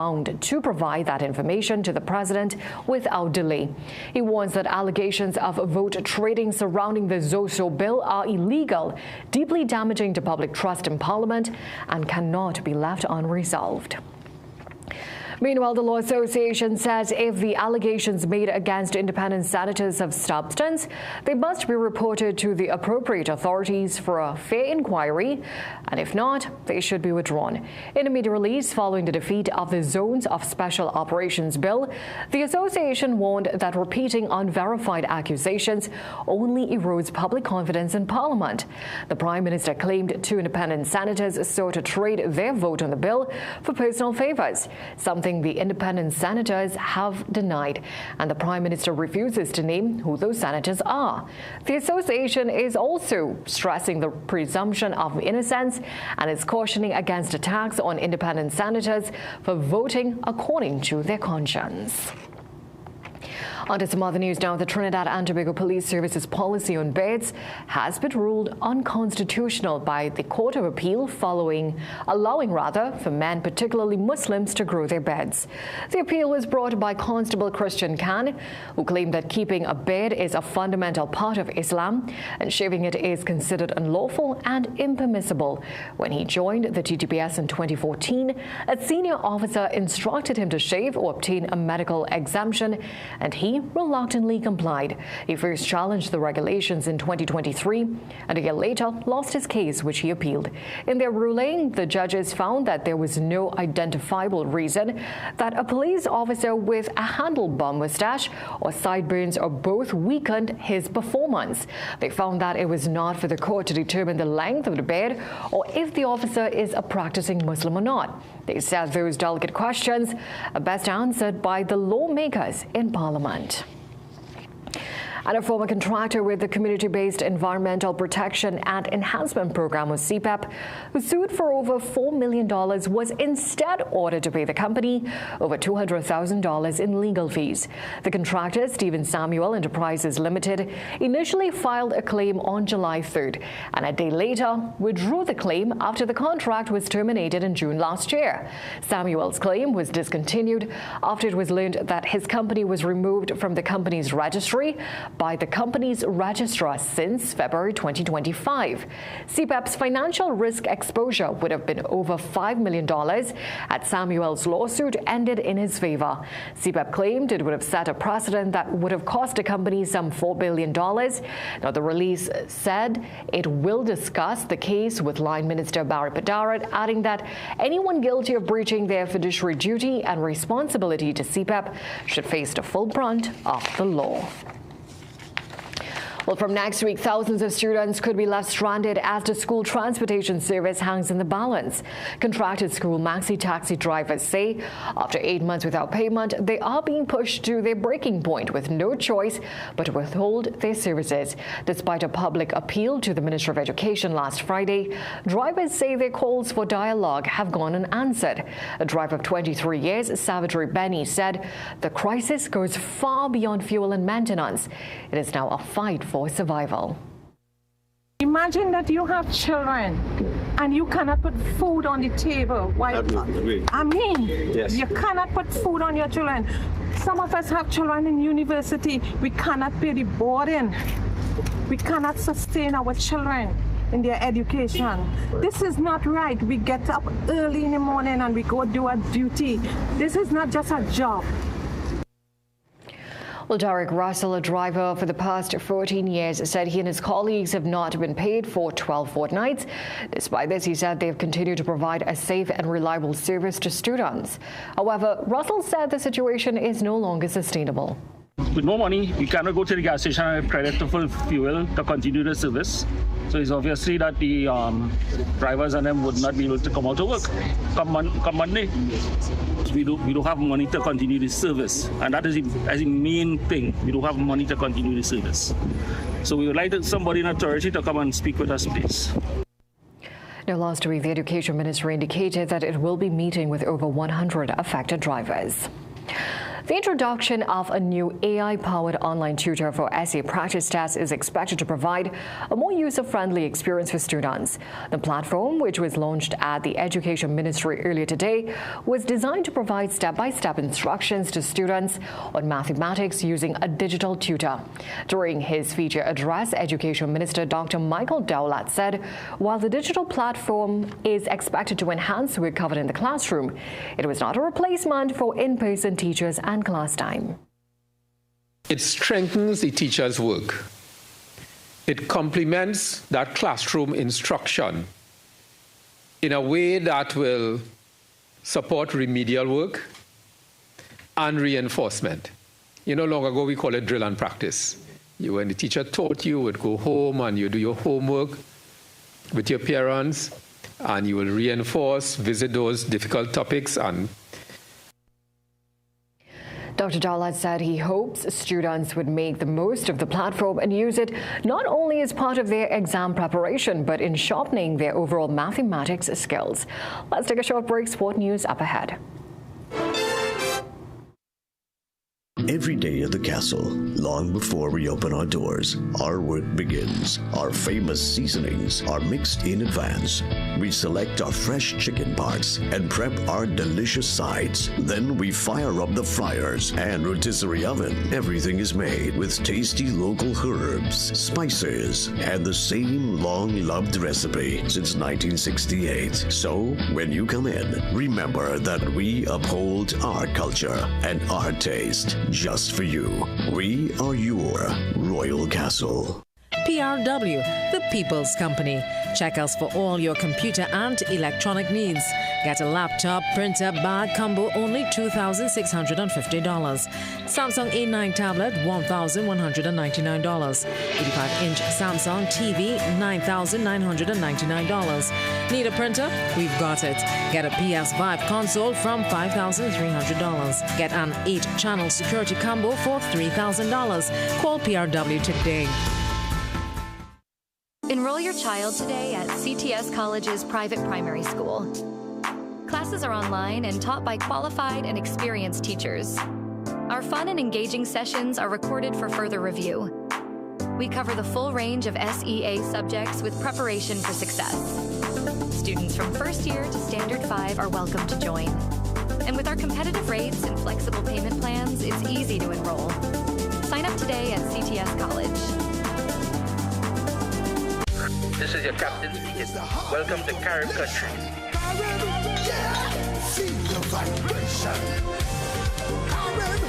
to provide that information to the president without delay. He warns that allegations of vote trading surrounding the Zoso bill are illegal, deeply damaging to public trust in Parliament, and cannot be left unresolved. Meanwhile, the Law Association says if the allegations made against independent senators have substance, they must be reported to the appropriate authorities for a fair inquiry, and if not, they should be withdrawn. In a media release following the defeat of the Zones of Special Operations Bill, the association warned that repeating unverified accusations only erodes public confidence in Parliament. The Prime Minister claimed 2 independent senators sought to trade their vote on the bill for personal favours, something the independent senators have denied, and the Prime Minister refuses to name who those senators are. The association is also stressing the presumption of innocence and is cautioning against attacks on independent senators for voting according to their conscience. On to some other news now. The Trinidad and Tobago Police Service's policy on beds has been ruled unconstitutional by the Court of Appeal allowing for men, particularly Muslims, to grow their beds. The appeal was brought by Constable Christian Khan, who claimed that keeping a bed is a fundamental part of Islam and shaving it is considered unlawful and impermissible. When he joined the TTPS in 2014, a senior officer instructed him to shave or obtain a medical exemption, and he reluctantly complied. He first challenged the regulations in 2023 and a year later lost his case, which he appealed. In their ruling, the judges found that there was no identifiable reason that a police officer with a handlebar mustache or sideburns or both weakened his performance. They found that it was not for the court to determine the length of the bed or if the officer is a practicing Muslim or not. They said those delicate questions are best answered by the lawmakers in Parliament. And a former contractor with the Community-Based Environmental Protection and Enhancement Program, or CEPEP, who sued for over $4 million, was instead ordered to pay the company over $200,000 in legal fees. The contractor, Stephen Samuel Enterprises Limited, initially filed a claim on July 3rd, and a day later withdrew the claim after the contract was terminated in June last year. Samuel's claim was discontinued after it was learned that his company was removed from the company's registry by the company's registrar since February 2025. CEPEP's financial risk exposure would have been over $5 million had Samuel's lawsuit ended in his favor. CEPEP claimed it would have set a precedent that would have cost the company some $4 billion. Now, the release said it will discuss the case with Line Minister Barry Padarat, adding that anyone guilty of breaching their fiduciary duty and responsibility to CEPEP should face the full brunt of the law. Well, from next week, thousands of students could be left stranded as the school transportation service hangs in the balance. Contracted school maxi taxi drivers say after 8 months without payment, they are being pushed to their breaking point with no choice but to withhold their services. Despite a public appeal to the Minister of Education last Friday, drivers say their calls for dialogue have gone unanswered. A driver of 23 years, Savitri Benny, said the crisis goes far beyond fuel and maintenance. It is now a fight for survival. Imagine that you have children and you cannot put food on the table. Yes. You cannot put food on your children. Some of us have children in university. We cannot pay the boarding. We cannot sustain our children in their education. This is not right. We get up early in the morning and we go do our duty. This is not just a job. Well, Derek Russell, a driver for the past 14 years, said he and his colleagues have not been paid for 12 fortnights. Despite this, he said they've continued to provide a safe and reliable service to students. However, Russell said the situation is no longer sustainable. With no money, we cannot go to the gas station and have credit to full fuel to continue the service. So it's obviously that the drivers and them would not be able to come out to work come Monday. We don't have money to continue the service, and that is the main thing. We don't have money to continue the service. So we would like somebody in authority to come and speak with us, please. Now, last week, the Education Ministry indicated that it will be meeting with over 100 affected drivers. The introduction of a new AI-powered online tutor for essay practice tests is expected to provide a more user-friendly experience for students. The platform, which was launched at the Education Ministry earlier today, was designed to provide step-by-step instructions to students on mathematics using a digital tutor. During his feature address, Education Minister Dr. Michael Dowlett said while the digital platform is expected to enhance work covered in the classroom, it was not a replacement for in-person teachers and class time. It strengthens the teacher's work. It complements that classroom instruction in a way that will support remedial work and reinforcement. Long ago we call it drill and practice. When the teacher taught you, would go home and you do your homework with your parents, and you will reinforce, visit those difficult topics. And Dr. Dowlett said he hopes students would make the most of the platform and use it not only as part of their exam preparation, but in sharpening their overall mathematics skills. Let's take a short break. Sport news up ahead. Every day at the castle, long before we open our doors, our work begins. Our famous seasonings are mixed in advance. We select our fresh chicken parts and prep our delicious sides. Then we fire up the fryers and rotisserie oven. Everything is made with tasty local herbs, spices, and the same long-loved recipe since 1968. So, when you come in, remember that we uphold our culture and our taste. Just for you. We are your Royal Castle. PRW, the People's Company. Check us for all your computer and electronic needs. Get a laptop, printer, bag combo, only $2,650. Samsung A9 tablet, $1,199. 85-inch Samsung TV, $9,999. Need a printer? We've got it. Get a PS5 console from $5,300. Get an 8-channel security combo for $3,000. Call PRW today. Enroll your child today at CTS College's private primary school. Classes are online and taught by qualified and experienced teachers. Our fun and engaging sessions are recorded for further review. We cover the full range of SEA subjects with preparation for success. Students from first year to Standard 5 are welcome to join. And with our competitive rates and flexible payment plans, it's easy to enroll. Sign up today at CTS College. This is your captain speaking. Welcome to Carib country. Feel the vibration. Carib.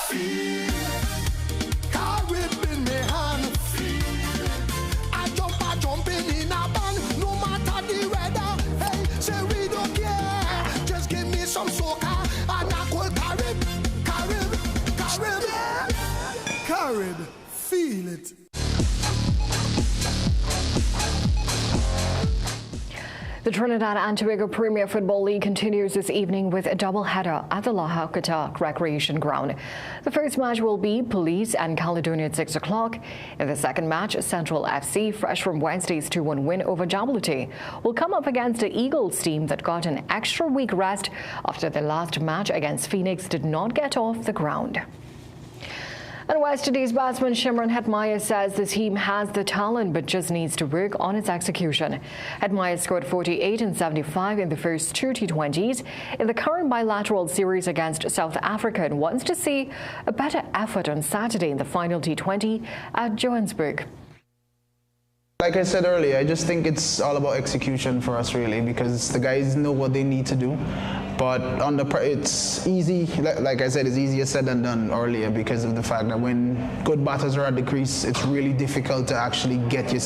Feel Carib in me hand. I jumping in a band, no matter the weather. Hey, say we don't care. Just give me some soca and I call Carib. Carib, feel it. The Trinidad and Tobago Premier Football League continues this evening with a doubleheader at the Lahakata Recreation Ground. The first match will be Police and Caledonia at 6 o'clock. In the second match, Central FC, fresh from Wednesday's 2-1 win over Jabalute, will come up against the Eagles team that got an extra week rest after their last match against Phoenix did not get off the ground. And West Indies batsman Shimron Hetmyer says the team has the talent but just needs to work on its execution. Hetmyer scored 48 and 75 in the first 2 T20s in the current bilateral series against South Africa and wants to see a better effort on Saturday in the final T20 at Johannesburg. Like I said earlier, I just think it's all about execution for us really, because the guys know what they need to do. But it's easy, like I said, it's easier said than done earlier because of the fact that when good batters are at the crease, it's really difficult to actually get to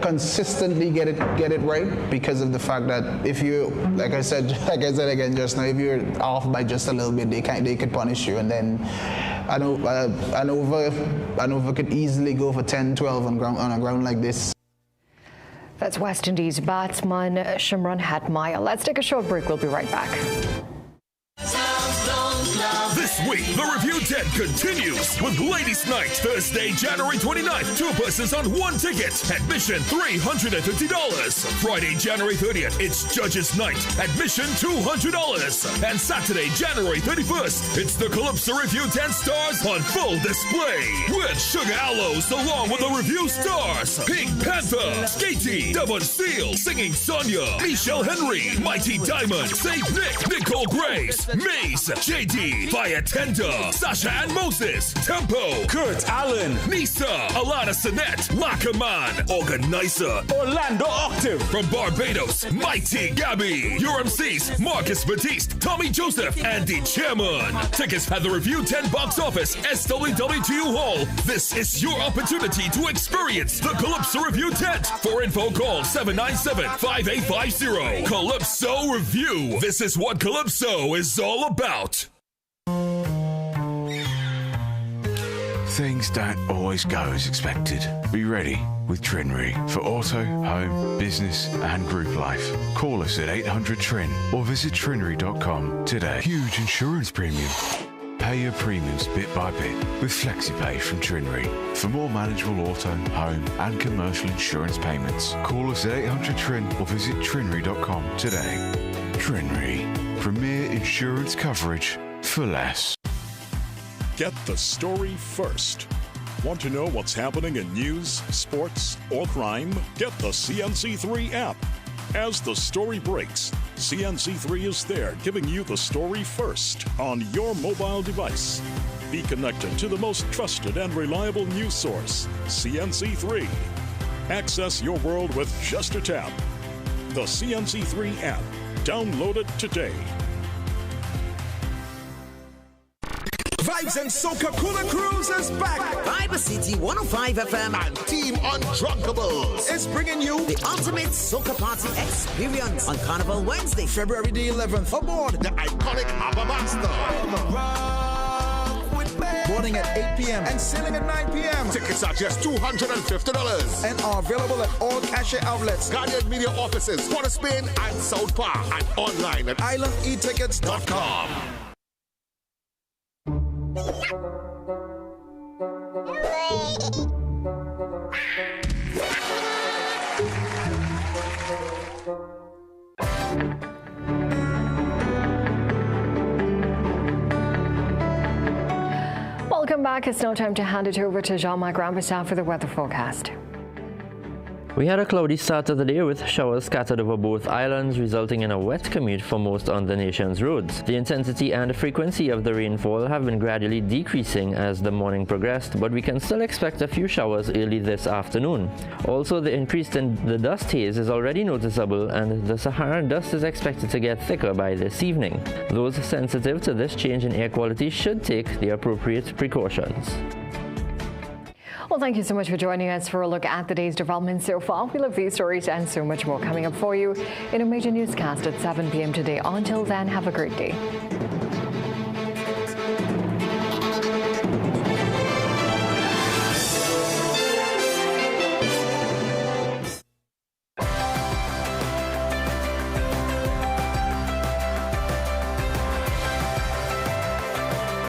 consistently get it right, because of the fact that if you, like I said again just now, if you're off by just a little bit, they could punish you, and then an over could easily go for 10-12 on a ground like this. That's West Indies batsman Shimron Hetmyer. Let's take a short break. We'll be right back. Sounds don't This week, the Review 10 continues with Ladies' Night, Thursday, January 29th. 2 persons on 1 ticket. Admission $350. Friday, January 30th, it's Judges' Night. Admission $200. And Saturday, January 31st, it's the Calypso Review 10 stars on full display. With Sugar Aloes along with the Review stars. Pink Panther, Skatey, Devon Steele, Singing Sonia, Michelle Henry, Mighty Diamond, Saint Nick, Nicole Grace, Maze, JD, Fire Tender, Sasha and Moses, Tempo, Kurt Allen, Nisa, Alana Sinette, Lackerman, Organizer, Orlando Octave, from Barbados, Mighty Gabby, your MCs, Marcus Batiste, Tommy Joseph, and the Chairman. Tickets at the Review 10 box office, SWWTU Hall. This is your opportunity to experience the Calypso Review tent. For info, call 797-5850. Calypso Review. This is what Calypso is all about. Things don't always go as expected. Be ready with Trinry for auto, home, business and group life. Call us at 800-TRIN or visit trinry.com today. Huge insurance premium. Pay your premiums bit by bit with FlexiPay from Trinry. For more manageable auto, home and commercial insurance payments, call us at 800-TRIN or visit trinry.com today. Trinry. Premier insurance coverage for less. Get the story first. Want to know what's happening in news, sports, or crime? Get the CNC3 app. As the story breaks, CNC3 is there giving you the story first on your mobile device. Be connected to the most trusted and reliable news source, CNC3. Access your world with just a tap. The CNC3 app. Download it today. Vibes and Soca Cooler Cruise is back. Viber City 105 FM and Team Undrunkables is bringing you the ultimate Soca party experience on Carnival Wednesday, February the 11th. Aboard the iconic ABBA Master. Boarding at 8 p.m. and sailing at 9 p.m. Tickets are just $250 and are available at all cashier outlets, Guardian Media offices, Port of Spain and South Park, and online at islandetickets.com. Welcome back. It's now time to hand it over to Jean-Marc Rampersad for the weather forecast. We had a cloudy start of the day with showers scattered over both islands, resulting in a wet commute for most on the nation's roads. The intensity and frequency of the rainfall have been gradually decreasing as the morning progressed, but we can still expect a few showers early this afternoon. Also, the increase in the dust haze is already noticeable, and the Saharan dust is expected to get thicker by this evening. Those sensitive to this change in air quality should take the appropriate precautions. Well, thank you so much for joining us for a look at the day's developments so far. We love these stories and so much more coming up for you in a Midday Newscast at 7 p.m. today. Until then, have a great day.